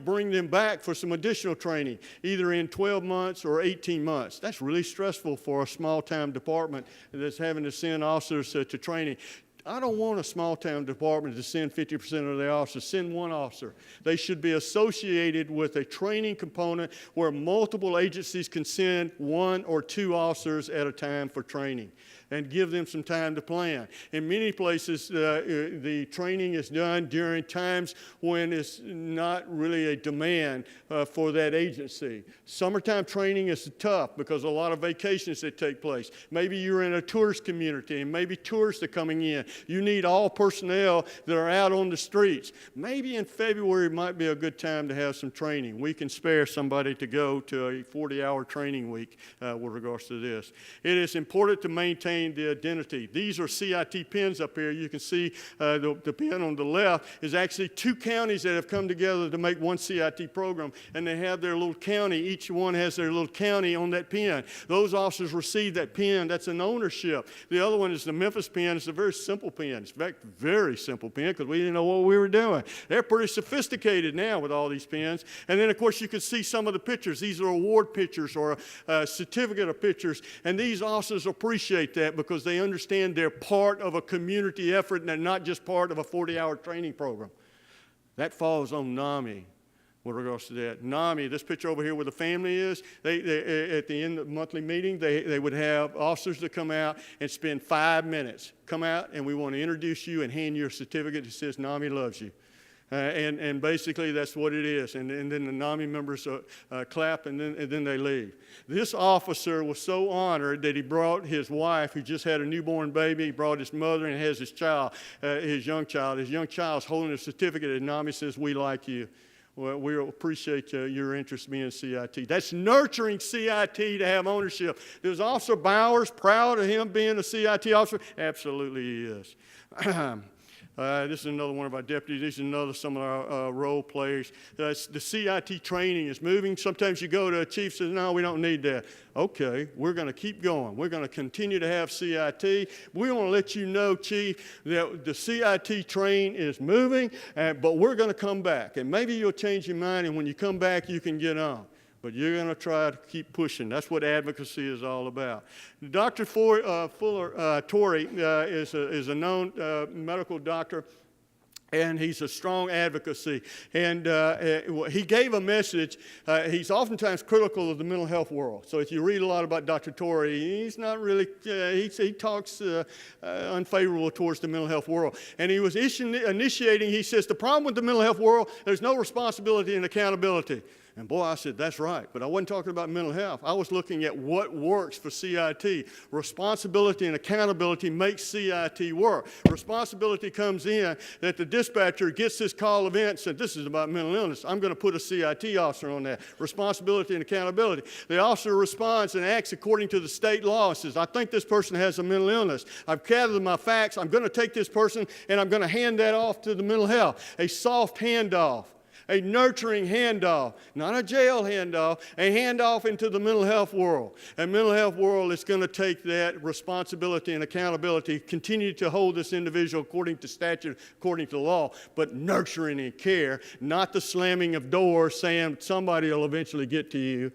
bring them back for some additional training, either in 12 months or 18 months. That's really stressful for a small-time department that's having to send officers to training. I don't want a small-town department to send 50% of their officers. Send one officer. They should be associated with a training component where multiple agencies can send 1 or 2 officers at a time for training and give them some time to plan. In many places, the training is done during times when it's not really a demand for that agency. Summertime training is tough because a lot of vacations that take place. Maybe you're in a tourist community and maybe tourists are coming in. You need all personnel that are out on the streets. Maybe in February might be a good time to have some training. We can spare somebody to go to a 40-hour training week with regards to this. It is important to maintain the identity. These are CIT pins up here. You can see the pin on the left is actually 2 counties that have come together to make one CIT program, and they have their little county. Each one has their little county on that pin. Those officers receive that pin. That's an ownership. The other one is the Memphis pin. It's a very simple pin. It's a very simple pin because we didn't know what we were doing. They're pretty sophisticated now with all these pins. And then, of course, you can see some of the pictures. These are award pictures or a certificate of pictures, and these officers appreciate that because they understand they're part of a community effort and they're not just part of a 40-hour training program. That falls on NAMI with regards to that. NAMI, this picture over here where the family is, they at the end of the monthly meeting, they would have officers to come out and spend 5 minutes. Come out and we want to introduce you and hand you a certificate that says NAMI loves you. And basically that's what it is. And then the NAMI members clap and then they leave. This officer was so honored that he brought his wife, who just had a newborn baby, he brought his mother and has his child, his young child. His young child's holding a certificate and NAMI says, "We like you. Well, we appreciate your interest in being CIT." That's nurturing CIT to have ownership. Is Officer Bowers proud of him being a CIT officer? Absolutely he is. This is another one of our deputies. This is some of our role players. The CIT training is moving. Sometimes you go to a chief and says, "No, we don't need that." Okay, we're going to keep going. We're going to continue to have CIT. We want to let you know, Chief, that the CIT train is moving, but we're going to come back. And maybe you'll change your mind, and when you come back, you can get on. But you're going to try to keep pushing. That's what advocacy is all about. Dr. Fuller Torrey is a known medical doctor, and he's a strong advocacy. And he gave a message. He's oftentimes critical of the mental health world. So if you read a lot about Dr. Torrey, he's not really, he talks unfavorable towards the mental health world. And he was initiating, he says, the problem with the mental health world, there's no responsibility and accountability. And boy, I said, that's right. But I wasn't talking about mental health. I was looking at what works for CIT. Responsibility and accountability makes CIT work. Responsibility comes in that the dispatcher gets this call event and said, "This is about mental illness. I'm going to put a CIT officer on that." Responsibility and accountability. The officer responds and acts according to the state law and says, "I think this person has a mental illness. I've gathered my facts. I'm going to take this person and I'm going to hand that off to the mental health." A soft handoff. A nurturing handoff, not a jail handoff, a handoff into the mental health world. And mental health world is going to take that responsibility and accountability, continue to hold this individual according to statute, according to law, but nurturing and care, not the slamming of doors saying somebody will eventually get to you.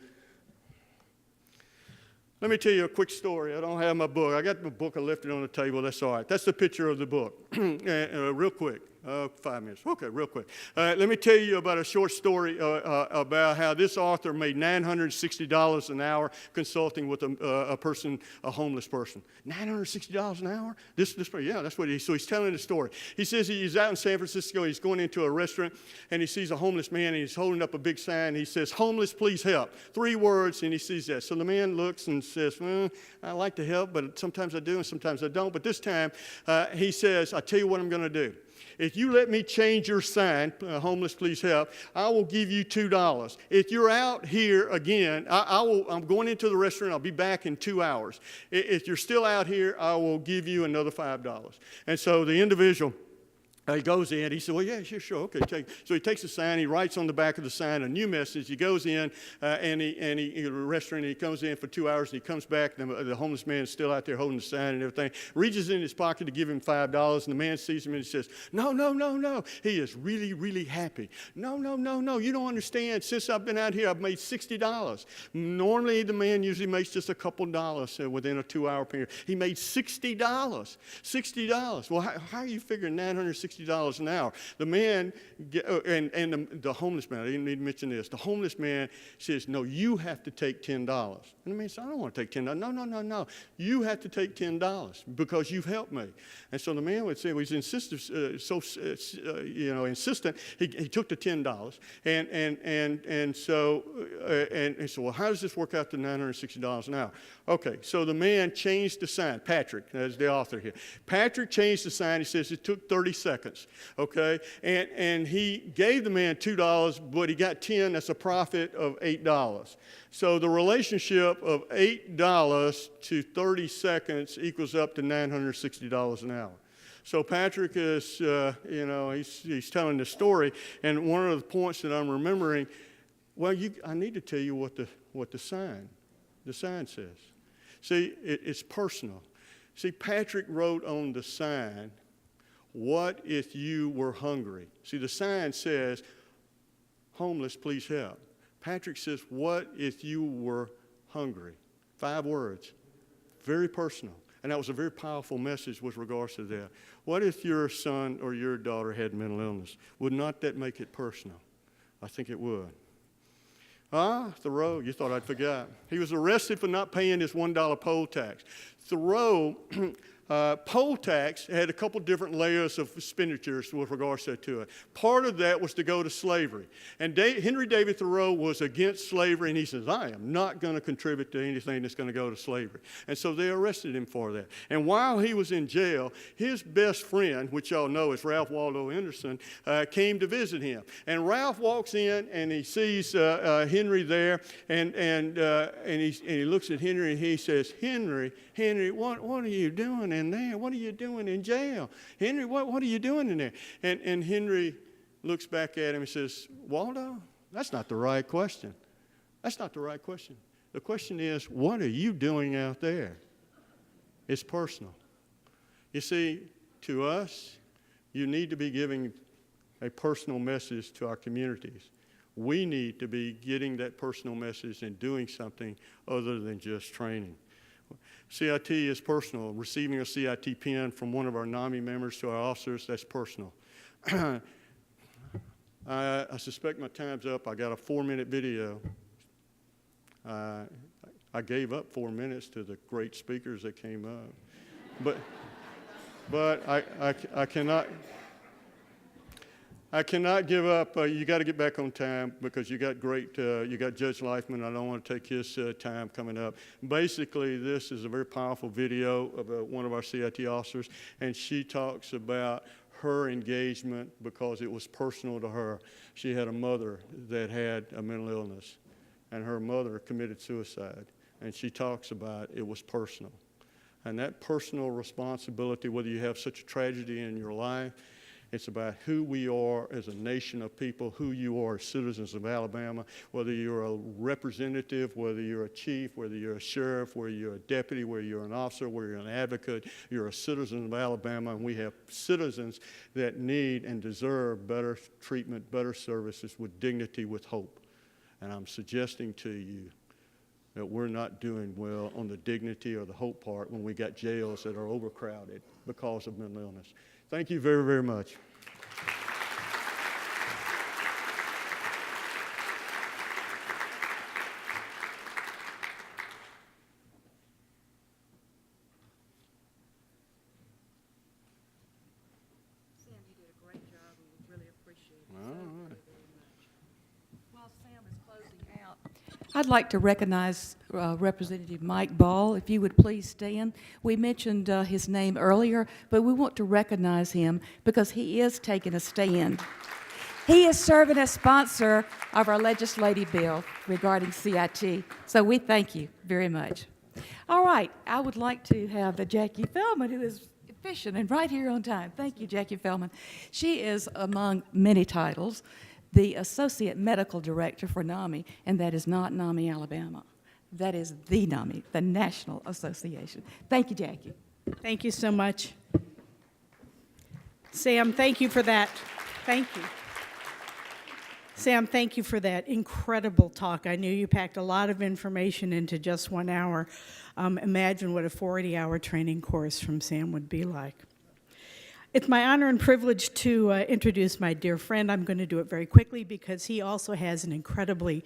Let me tell you a quick story. I don't have my book. I got my book. I left it on the table. That's all right. That's the picture of the book. Real quick. 5 minutes. Okay, real quick. Let me tell you about a short story about how this author made $960 an hour consulting with a person, a homeless person. $960 an hour? Yeah, that's what so he's telling the story. He says he's out in San Francisco. He's going into a restaurant, and he sees a homeless man, and he's holding up a big sign. He says, "Homeless, please help." 3 words, and he sees that. So the man looks and says, "I like to help, but sometimes I do and sometimes I don't." But this time, he says, "I tell you what I'm going to do. If you let me change your sign, homeless, please help, I will give you $2. If you're out here again, I'm going into the restaurant. I'll be back in 2 hours. If you're still out here, I will give you another $5. And so the individual He goes in, he said, well, yeah, sure, okay. So he takes the sign, he writes on the back of the sign a new message. He goes in, in the restaurant, and he comes in for 2 hours, and he comes back, and the homeless man is still out there holding the sign and everything, reaches in his pocket to give him $5, and the man sees him and he says, no, no, no, no. He is really, really happy. No, no, no, no, you don't understand. Since I've been out here, I've made $60. Normally, the man usually makes just a couple dollars within a 2-hour period. He made $60. $60. Well, how are you figuring $960 an hour? The man, and the homeless man, I didn't need to mention this, the homeless man says, no, you have to take $10. And the man says, I don't want to take $10. No, no, no, no. You have to take $10 because you've helped me. And so the man would say, well, he's insistent, insistent. He took the $10, and so, well, how does this work out to $960 an hour? Okay, so the man changed the sign. Patrick, that's the author here. Patrick changed the sign. He says it took 30 seconds, okay? And he gave the man $2, but he got 10. That's a profit of $8. So the relationship of $8 to 30 seconds equals up to $960 an hour. So Patrick is, he's telling the story, and one of the points that I'm remembering, well, I need to tell you what the sign says. See, it's personal. See, Patrick wrote on the sign, what if you were hungry? See, the sign says, homeless, please help. Patrick says, what if you were hungry? 5 words. Very personal. And that was a very powerful message with regards to that. What if your son or your daughter had mental illness? Would not that make it personal? I think it would. Thoreau, you thought I'd forgot. He was arrested for not paying his $1 poll tax. Thoreau, poll tax had a couple different layers of expenditures with regards to it. Part of that was to go to slavery. And Henry David Thoreau was against slavery, and he says, I am not going to contribute to anything that's going to go to slavery. And so they arrested him for that. And while he was in jail, his best friend, which y'all know is Ralph Waldo Emerson, came to visit him. And Ralph walks in, and he sees Henry there, and he looks at Henry, and he says, Henry, what are you doing in there? What are you doing in jail? Henry, what are you doing in there? And Henry looks back at him and says, Waldo, that's not the right question. That's not the right question. The question is, what are you doing out there? It's personal. You see, to us, you need to be giving a personal message to our communities. We need to be getting that personal message and doing something other than just training. CIT is personal. Receiving a CIT pin from one of our NAMI members to our officers, that's personal. I suspect my time's up. I got a 4-minute video. I gave up 4 minutes to the great speakers that came up. But I cannot give up. You got to get back on time because you got Judge Leifman. I don't want to take his time coming up. Basically, this is a very powerful video of one of our CIT officers, and she talks about her engagement because it was personal to her. She had a mother that had a mental illness, and her mother committed suicide, and she talks about it was personal. And that personal responsibility, whether you have such a tragedy in your life, it's about who we are as a nation of people, who you are as citizens of Alabama, whether you're a representative, whether you're a chief, whether you're a sheriff, whether you're a deputy, whether you're an officer, whether you're an advocate, you're a citizen of Alabama, and we have citizens that need and deserve better treatment, better services with dignity, with hope. And I'm suggesting to you that we're not doing well on the dignity or the hope part when we got jails that are overcrowded because of mental illness. Thank you very, very much. Sam, you did a great job. We really appreciate it. All right. Very much. While Sam is closing out, I'd like to recognize Representative Mike Ball. If you would please stand. We mentioned his name earlier, but we want to recognize him because he is taking a stand. He is serving as sponsor of our legislative bill regarding CIT. So we thank you very much. All right, I would like to have Jackie Feldman, who is efficient and right here on time. Thank you, Jackie Feldman. She is, among many titles, the Associate Medical Director for NAMI, and that is not NAMI, Alabama. That is the NAMI, the National Association. Thank you, Jackie. Thank you so much. Sam, thank you for that. Thank you. Sam, thank you for that incredible talk. I knew you packed a lot of information into just 1 hour. Imagine what a 40-hour training course from Sam would be like. It's my honor and privilege to introduce my dear friend. I'm going to do it very quickly because he also has an incredibly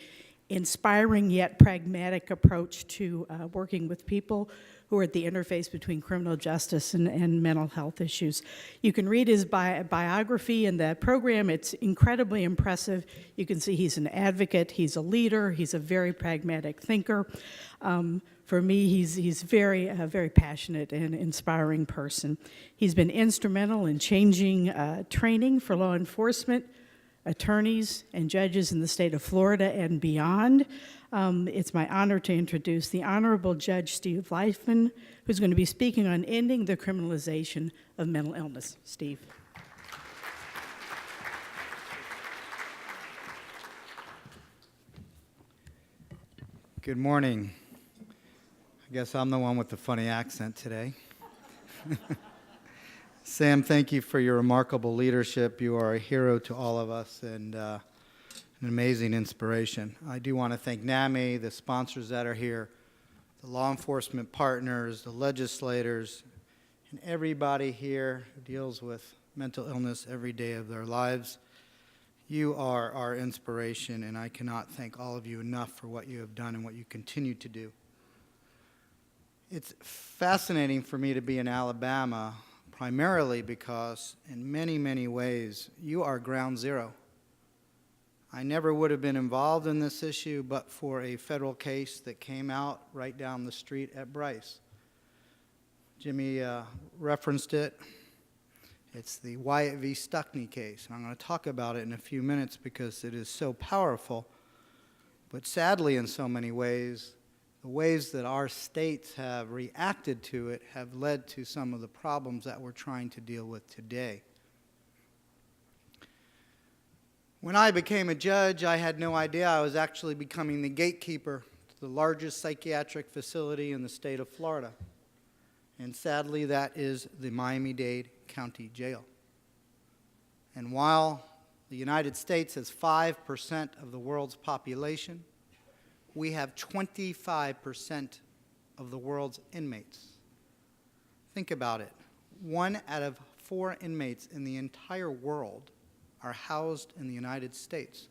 inspiring yet pragmatic approach to working with people who are at the interface between criminal justice and mental health issues. You can read his biography in the program. It's incredibly impressive. You can see he's an advocate, he's a leader, he's a very pragmatic thinker. For me, he's very passionate and inspiring person. He's been instrumental in changing training for law enforcement, attorneys, and judges in the state of Florida and beyond. It's my honor to introduce the Honorable Judge Steve Leifman, who's going to be speaking on ending the criminalization of mental illness. Steve. Good morning. I guess I'm the one with the funny accent today. Sam, thank you for your remarkable leadership. You are a hero to all of us and an amazing inspiration. I do want to thank NAMI, the sponsors that are here, the law enforcement partners, the legislators, and everybody here who deals with mental illness every day of their lives. You are our inspiration, and I cannot thank all of you enough for what you have done and what you continue to do. It's fascinating for me to be in Alabama, primarily because in many, many ways, you are ground zero. I never would have been involved in this issue but for a federal case that came out right down the street at Bryce. Jimmy referenced it. It's the Wyatt v. Stuckney case, and I'm going to talk about it in a few minutes because it is so powerful. But sadly, in so many ways, the ways that our states have reacted to it have led to some of the problems that we're trying to deal with today. When I became a judge, I had no idea I was actually becoming the gatekeeper to the largest psychiatric facility in the state of Florida. And sadly, that is the Miami-Dade County Jail. And while the United States has 5% of the world's population, we have 25% of the world's inmates. Think about it. 1 out of 4 inmates in the entire world are housed in the United States.